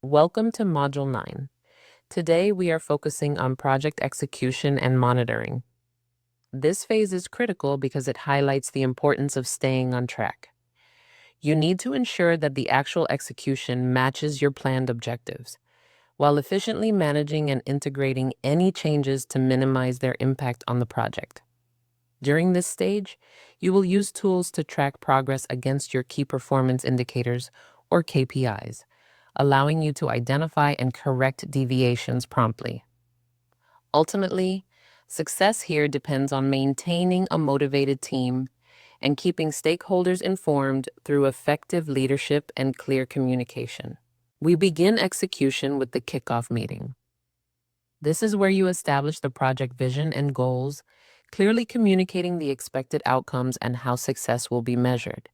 Welcome to Module 9. Today we are focusing on project execution and monitoring. This phase is critical because it highlights the importance of staying on track. You need to ensure that the actual execution matches your planned objectives, while efficiently managing and integrating any changes to minimize their impact on the project. During this stage, you will use tools to track progress against your key performance indicators, or KPIs, allowing you to identify and correct deviations promptly. Ultimately, success here depends on maintaining a motivated team and keeping stakeholders informed through effective leadership and clear communication. We begin execution with the kickoff meeting. This is where you establish the project vision and goals, clearly communicating the expected outcomes and how success will be measured.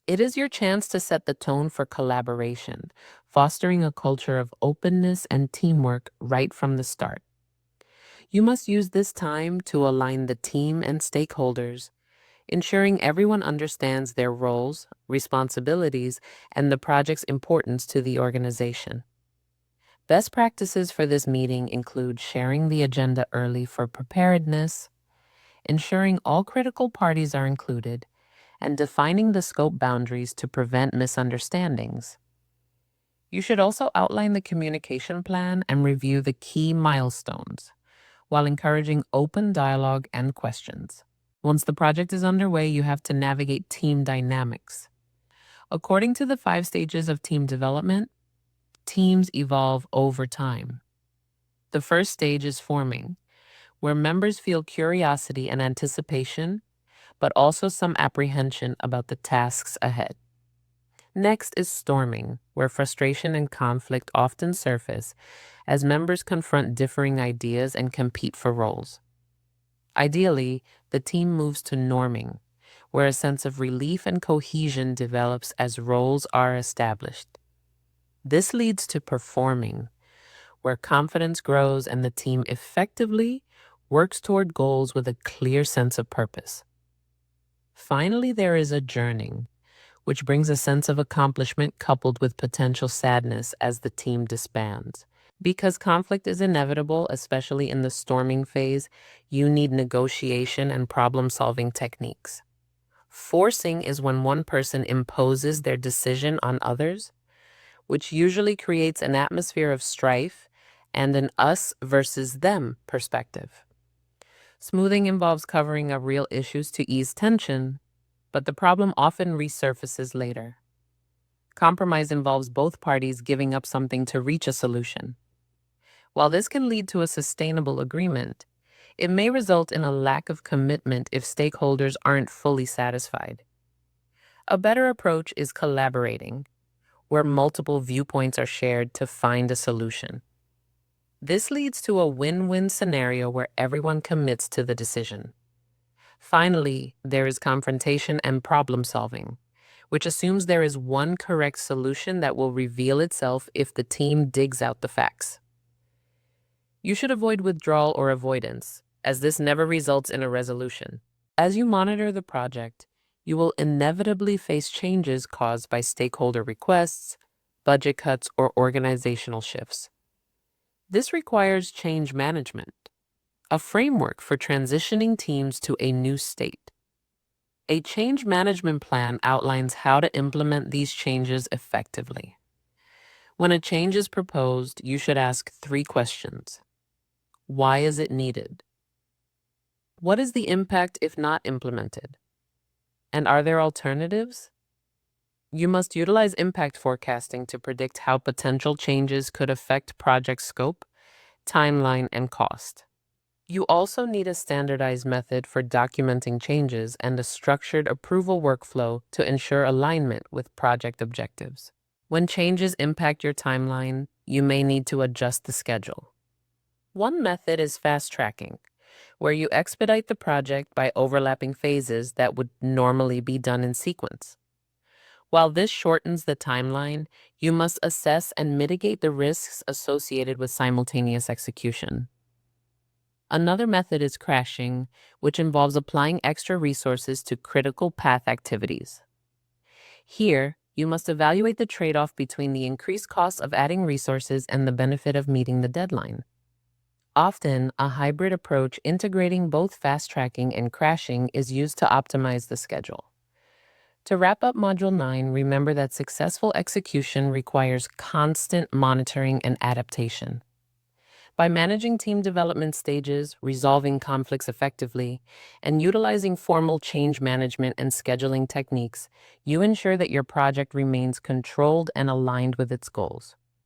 It is your chance to set the tone for collaboration, fostering a culture of openness and teamwork right from the start. You must use this time to align the team and stakeholders, ensuring everyone understands their roles, responsibilities, and the project's importance to the organization. Best practices for this meeting include sharing the agenda early for preparedness, ensuring all critical parties are included, and defining the scope boundaries to prevent misunderstandings. You should also outline the communication plan and review the key milestones, while encouraging open dialogue and questions. Once the project is underway, you have to navigate team dynamics. According to the 5 stages of team development, teams evolve over time. The first stage is forming, where members feel curiosity and anticipation, but also some apprehension about the tasks ahead. Next is storming, where frustration and conflict often surface as members confront differing ideas and compete for roles. Ideally, the team moves to norming, where a sense of relief and cohesion develops as roles are established. This leads to performing, where confidence grows and the team effectively works toward goals with a clear sense of purpose. Finally, there is adjourning, which brings a sense of accomplishment coupled with potential sadness as the team disbands. Because conflict is inevitable, especially in the storming phase, you need negotiation and problem-solving techniques. Forcing is when one person imposes their decision on others, which usually creates an atmosphere of strife and an us versus them perspective. Smoothing involves covering up real issues to ease tension, but the problem often resurfaces later. Compromise involves both parties giving up something to reach a solution. While this can lead to a sustainable agreement, it may result in a lack of commitment if stakeholders aren't fully satisfied. A better approach is collaborating, where multiple viewpoints are shared to find a solution. This leads to a win-win scenario where everyone commits to the decision. Finally, there is confrontation and problem solving, which assumes there is one correct solution that will reveal itself if the team digs out the facts. You should avoid withdrawal or avoidance, as this never results in a resolution. As you monitor the project, you will inevitably face changes caused by stakeholder requests, budget cuts, or organizational shifts. This requires change management, a framework for transitioning teams to a new state. A change management plan outlines how to implement these changes effectively. When a change is proposed, you should ask 3 questions. Why is it needed? What is the impact if not implemented? And are there alternatives? You must utilize impact forecasting to predict how potential changes could affect project scope, timeline, and cost. You also need a standardized method for documenting changes and a structured approval workflow to ensure alignment with project objectives. When changes impact your timeline, you may need to adjust the schedule. One method is fast tracking, where you expedite the project by overlapping phases that would normally be done in sequence. While this shortens the timeline, you must assess and mitigate the risks associated with simultaneous execution. Another method is crashing, which involves applying extra resources to critical path activities. Here, You must evaluate the trade-off between the increased cost of adding resources and the benefit of meeting the deadline. Often, a hybrid approach integrating both fast-tracking and crashing is used to optimize the schedule. To wrap up Module 9, remember that successful execution requires constant monitoring and adaptation. By managing team development stages, resolving conflicts effectively, and utilizing formal change management and scheduling techniques, you ensure that your project remains controlled and aligned with its goals.